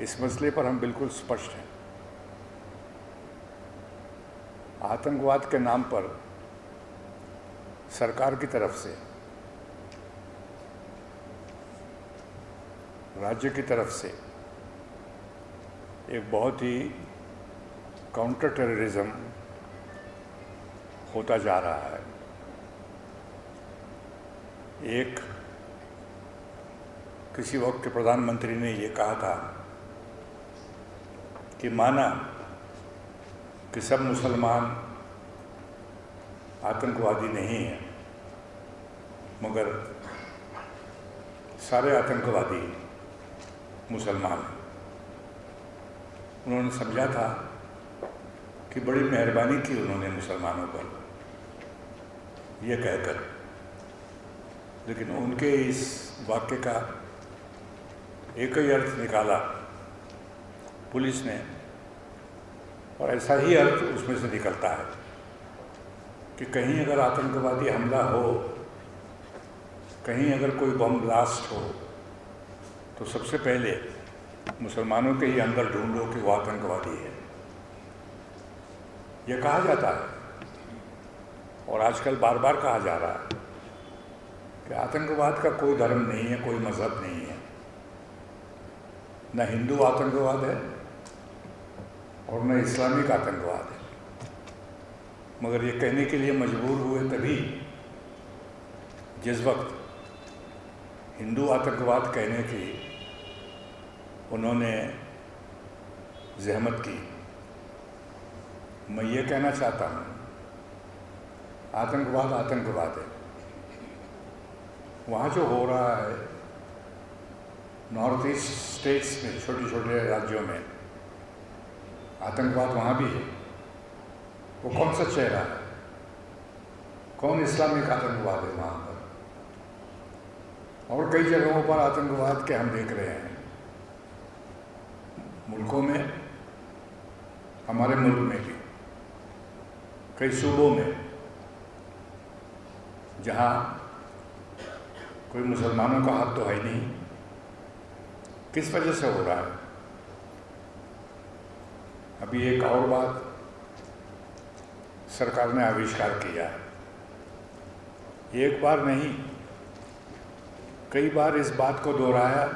इस मसले पर हम बिल्कुल स्पष्ट हैं। आतंकवाद के नाम पर सरकार की तरफ से, राज्य की तरफ से एक बहुत ही काउंटर टेररिज्म होता जा रहा है। एक किसी वक्त के प्रधानमंत्री ने ये कहा था कि माना कि सब मुसलमान आतंकवादी नहीं हैं, मगर सारे आतंकवादी मुसलमान हैं। उन्होंने समझा था कि बड़ी मेहरबानी की उन्होंने मुसलमानों पर यह कहकर, लेकिन उनके इस वाक्य का एक ही अर्थ निकाला पुलिस ने, और ऐसा ही अर्थ उसमें से निकलता है कि कहीं अगर आतंकवादी हमला हो, कहीं अगर कोई बम ब्लास्ट हो, तो सबसे पहले मुसलमानों के ही अंदर ढूंढो कि वो आतंकवादी है। यह कहा जाता है और आजकल बार बार कहा जा रहा है कि आतंकवाद का कोई धर्म नहीं है, कोई मजहब नहीं है, न हिंदू आतंकवाद है और न इस्लामिक आतंकवाद है। मगर ये कहने के लिए मजबूर हुए तभी जिस वक्त हिंदू आतंकवाद कहने की उन्होंने ज़हमत की। मैं ये कहना चाहता हूँ, आतंकवाद आतंकवाद है। वहाँ जो हो रहा है नॉर्थ ईस्ट स्टेट्स में, छोटे छोटे राज्यों में, आतंकवाद वहाँ भी है। वो कौन सा चेहरा है? कौन इस्लामिक आतंकवाद है वहाँ पर? और कई जगहों पर आतंकवाद के हम देख रहे हैं, मुल्कों में, हमारे मुल्क में भी, कई सूबों में जहाँ कोई मुसलमानों का हाथ तो है नहीं। किस वजह से हो रहा है? अभी एक और बात सरकार ने आविष्कार किया है। एक बार नहीं, कई बार इस बात को दोहराया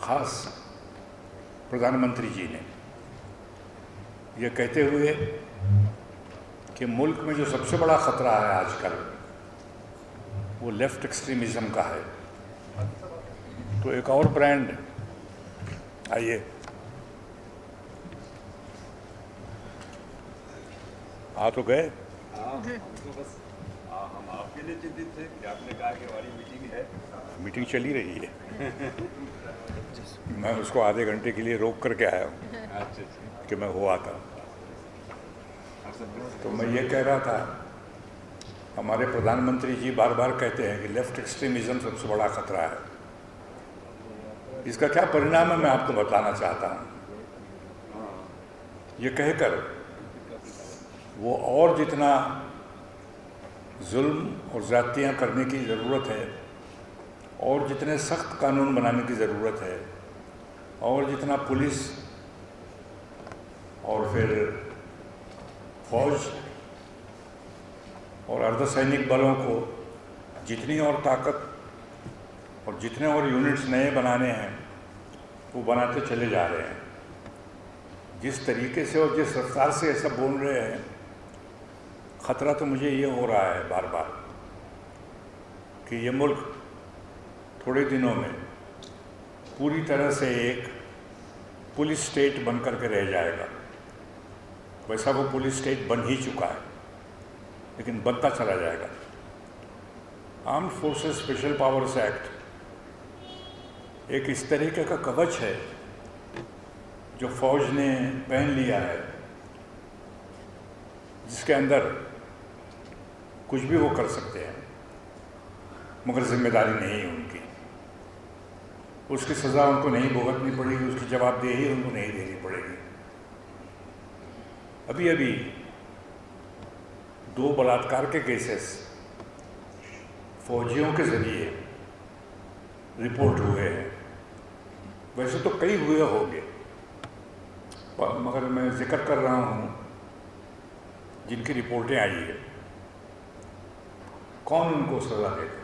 खास प्रधानमंत्री जी ने, ये कहते हुए कि मुल्क में जो सबसे बड़ा ख़तरा है आजकल वो लेफ्ट एक्सट्रीमिज़म का है। तो एक और ब्रांड, आइए आ तो गए। हमको बस हम आपके लिए चिंतित थे कि आपने कहा कि हमारी मीटिंग है। मीटिंग चली रही है। मैं उसको आधे घंटे के लिए रोक करके आया हूँ अच्छा कि मैं हुआ था। तो मैं ये कह रहा था, हमारे प्रधानमंत्री जी बार बार कहते हैं कि लेफ्ट एक्सट्रीमिज़म सबसे बड़ा ख़तरा है। इसका क्या परिणाम है मैं आपको बताना चाहता हूँ। ये कहकर वो और जितना जुल्म और ज़्यादतियाँ करने की ज़रूरत है, और जितने सख्त कानून बनाने की ज़रूरत है, और जितना पुलिस और फिर फौज और अर्धसैनिक बलों को जितनी और ताकत और जितने और यूनिट्स नए बनाने हैं वो बनाते चले जा रहे हैं। जिस तरीके से और जिस रफ्तार से ऐसा बोल रहे हैं, ख़तरा तो मुझे ये हो रहा है बार बार कि ये मुल्क थोड़े दिनों में पूरी तरह से एक पुलिस स्टेट बन करके रह जाएगा। वैसा वो पुलिस स्टेट बन ही चुका है, लेकिन बनता चला जाएगा। Armed forces special powers act एक इस तरीके का कवच है जो फौज ने पहन लिया है, जिसके अंदर कुछ भी वो कर सकते हैं, मगर जिम्मेदारी नहीं है उनकी। उसकी सज़ा उनको नहीं भुगतनी पड़ेगी, उसकी जवाबदेही उनको नहीं देनी पड़ेगी। अभी अभी 2 बलात्कार के केसेस फौजियों के ज़रिए रिपोर्ट हुए हैं। वैसे तो कई हुए होंगे, मगर मैं जिक्र कर रहा हूँ जिनकी रिपोर्टें आई है। कौन उनको सजा देगा?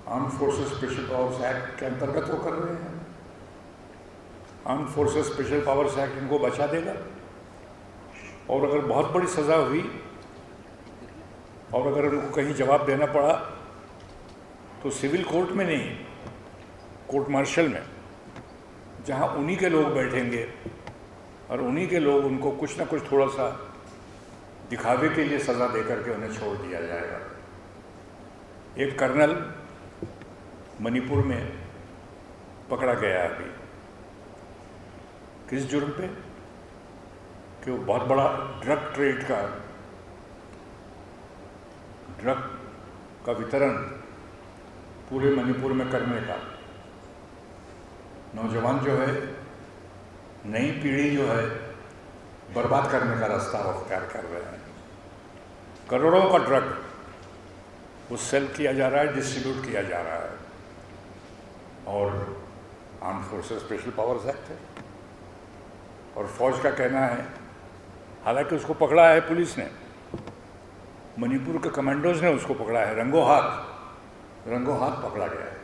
Arm forces special powers act के अंतर्गत वो कर रहे हैं। Arm forces special powers act इनको बचा देगा? और अगर बहुत बड़ी सज़ा हुई और अगर उनको कहीं जवाब देना पड़ा तो सिविल कोर्ट में नहीं, कोर्ट मार्शल में, जहां उन्हीं के लोग बैठेंगे और उन्हीं के लोग उनको कुछ ना कुछ थोड़ा सा दिखावे के लिए सज़ा दे करके उन्हें छोड़ दिया जाएगा। एक कर्नल मणिपुर में पकड़ा गया अभी, किस जुर्म पे? कि वो बहुत बड़ा ड्रग का वितरण पूरे मणिपुर में करने का। नौजवान जो है, नई पीढ़ी जो है, बर्बाद करने का रास्ता अख्तियार कर रहे हैं। करोड़ों का ड्रग उस सेल किया जा रहा है, डिस्ट्रीब्यूट किया जा रहा है। और arm forces special powers act है और फौज का कहना है, हालांकि उसको पकड़ा है पुलिस ने, मणिपुर के कमांडोज ने उसको पकड़ा है, रंगों हाथ पकड़ा गया है।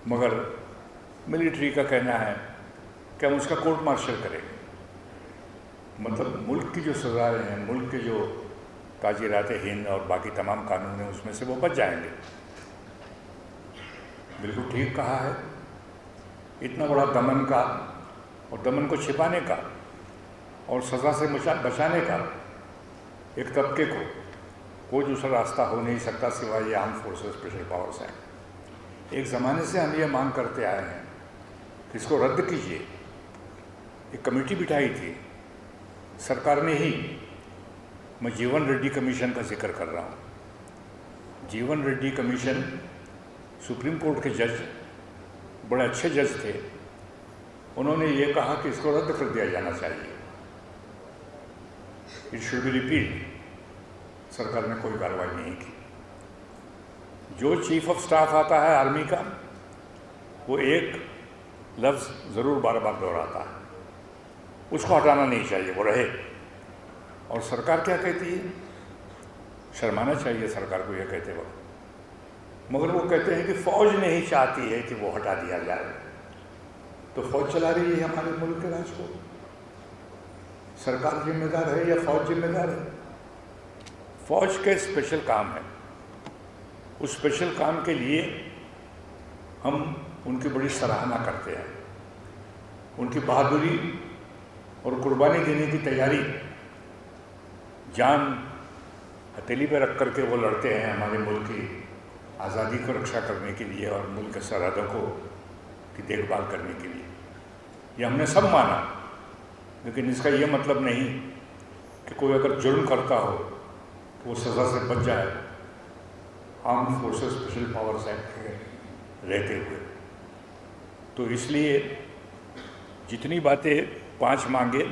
मगर मिलिट्री का कहना है कि हम उसका कोर्ट मार्शल करेंगे। मतलब मुल्क की जो सजाएं हैं, मुल्क के जो ताजीरात हिंद और बाकी तमाम कानून हैं, उसमें से वो बच जाएंगे। बिल्कुल ठीक कहा है। इतना बड़ा दमन का और दमन को छिपाने का और सज़ा से बचाने का एक तबके को कोई दूसरा रास्ता हो नहीं सकता सिवाय ये arm forces special powers act. एक ज़माने से हम ये मांग करते आए हैं कि इसको रद्द कीजिए। एक कमेटी बिठाई थी सरकार ने ही। मैं जीवन रेड्डी कमीशन का जिक्र कर रहा हूँ। जीवन रेड्डी कमीशन सुप्रीम कोर्ट के जज, बड़े अच्छे जज थे। उन्होंने ये कहा कि इसको रद्द कर दिया जाना चाहिए, इट शुड बी रिपील्ड। सरकार ने कोई कार्रवाई नहीं की। जो चीफ ऑफ स्टाफ आता है आर्मी का, वो एक लफ्ज़ ज़रूर बार बार दोहराता है, उसको हटाना नहीं चाहिए, वो रहे। और सरकार क्या कहती है? शर्माना चाहिए सरकार को यह कहते वक्त। मगर वो कहते हैं कि फौज नहीं चाहती है कि वो हटा दिया जाए। तो फौज चला रही है हमारे मुल्क के राज को। सरकार जिम्मेदार है या फौज जिम्मेदार है? फौज के स्पेशल काम है। उस स्पेशल काम के लिए हम उनकी बड़ी सराहना करते हैं। उनकी बहादुरी और कुर्बानी देने की तैयारी, जान हथेली पर रख करके वो लड़ते हैं हमारे मुल्क की आज़ादी को रक्षा करने के लिए और मुल्क के सरहदों को की देखभाल करने के लिए। ये हमने सब माना, लेकिन इसका ये मतलब नहीं कि कोई अगर जुर्म करता हो तो वो सज़ा से बच जाए arm forces special powers act के रहते हुए। तो इसलिए जितनी बातें 5 मांगे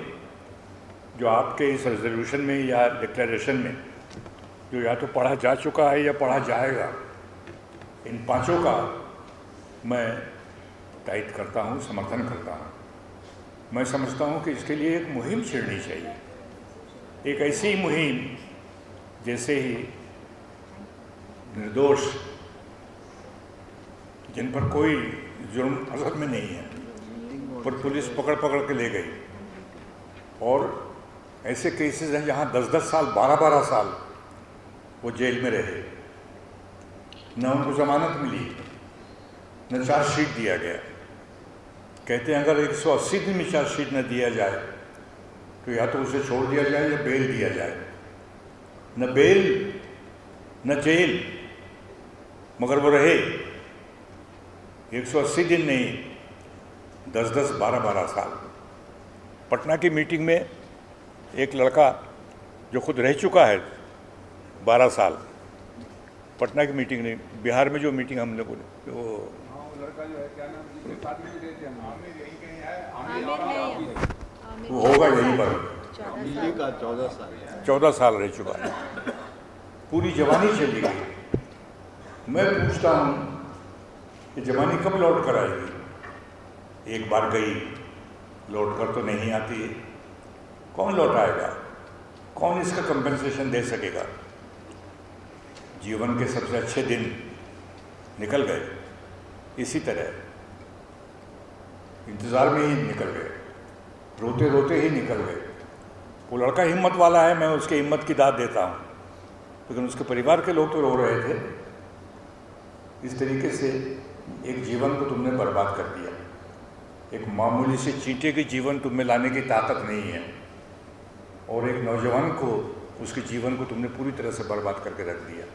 जो आपके इस रेजोल्यूशन में या डिक्लेरेशन में जो या तो पढ़ा जा चुका है या पढ़ा जाएगा, इन 5 का मैं तायद करता हूँ, समर्थन करता हूँ। मैं समझता हूँ कि इसके लिए एक मुहिम छेड़नी चाहिए, एक ऐसी मुहिम जैसे ही निर्दोष जिन पर कोई जुर्म असल में नहीं है पर पुलिस पकड़ के ले गई, और ऐसे केसेस हैं जहाँ 10-10 साल 12-12 साल वो जेल में रहे, न उनको जमानत मिली, न चार्जशीट दिया गया। कहते हैं अगर 180 दिन में चार्जशीट न दिया जाए तो या तो उसे छोड़ दिया जाए या बेल दिया जाए। न बेल न जेल, मगर वो रहे 180 दिन नहीं, 10-10 12-12 साल। पटना की मीटिंग में एक लड़का जो खुद रह चुका है 12 साल, पटना की मीटिंग नहीं, बिहार में जो मीटिंग हमने बोले वो लड़का जो है क्या नाम, जिसके साथ में भी रहते हैं, आमिर यहीं कहीं है, आमिर वो होगा यहीं पर। दिल्ली का 14 साल रह चुका है, पूरी जवानी चली गई। मैं पूछता हूँ ये जवानी कब लौट कर आएगी? एक बार गई, लौट कर तो नहीं आती है। कौन लौट आएगा? कौन इसका कंपनसेशन दे सकेगा? जीवन के सबसे अच्छे दिन निकल गए, इसी तरह इंतज़ार में ही निकल गए, रोते रोते ही निकल गए। वो लड़का हिम्मत वाला है, मैं उसके हिम्मत की दाद देता हूँ, लेकिन उसके परिवार के लोग तो रो रहे थे। इस तरीके से एक जीवन को तुमने बर्बाद कर दिया। एक मामूली से चींटे के जीवन तुम में लाने की ताकत नहीं है, और एक नौजवान को, उसके जीवन को तुमने पूरी तरह से बर्बाद करके रख दिया,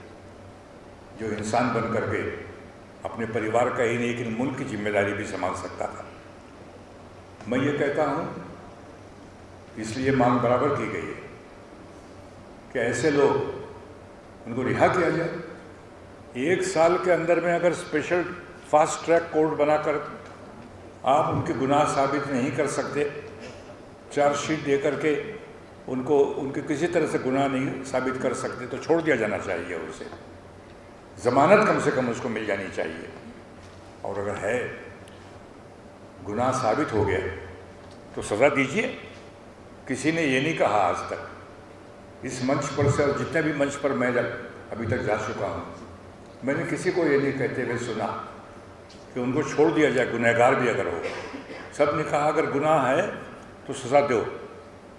जो इंसान बन करके अपने परिवार का ही नहीं लेकिन मुल्क की जिम्मेदारी भी संभाल सकता था। मैं ये कहता हूँ, इसलिए मांग बराबर की गई है कि ऐसे लोग, उनको रिहा किया जाए। 1 साल के अंदर में अगर स्पेशल फास्ट ट्रैक कोर्ट बनाकर आप उनके गुनाह साबित नहीं कर सकते, चार्जशीट दे करके उनको उनके किसी तरह से गुनाह नहीं साबित कर सकते, तो छोड़ दिया जाना चाहिए उसे। ज़मानत कम से कम उसको मिल जानी चाहिए। और अगर है गुनाह साबित हो गया तो सज़ा दीजिए। किसी ने ये नहीं कहा आज तक, इस मंच पर से और जितने भी मंच पर मैं अभी तक जा चुका हूँ, मैंने किसी को ये नहीं कहते हुए सुना कि उनको छोड़ दिया जाए, गुनहगार भी अगर हो। सब ने कहा अगर गुनाह है तो सज़ा दो,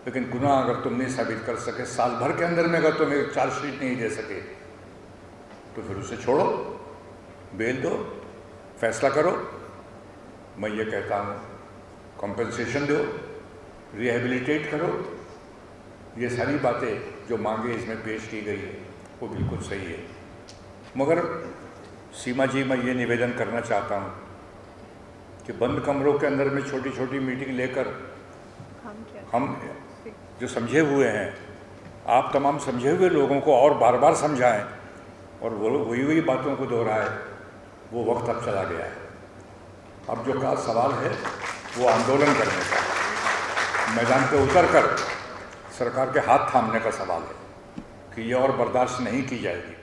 लेकिन गुनाह अगर तुम नहीं साबित कर सके, साल भर के अंदर में अगर तुम एक चार्जशीट नहीं दे सके, तो फिर उसे छोड़ो, बेल दो, फैसला करो। मैं ये कहता हूँ, कॉम्पेंसेशन दो, रिहेबिलिटेट करो। ये सारी बातें जो मांगे इसमें पेश की गई है वो बिल्कुल सही है। मगर सीमा जी, मैं ये निवेदन करना चाहता हूँ कि बंद कमरों के अंदर में छोटी छोटी मीटिंग लेकर हम जो समझे हुए हैं, आप तमाम समझे हुए लोगों को और बार बार समझाएं, और वो वही बातों को दोहराए। वो वक्त अब चला गया है। अब जो का सवाल है वो आंदोलन करने का, मैदान पे उतर कर सरकार के हाथ थामने का सवाल है कि ये और बर्दाश्त नहीं की जाएगी।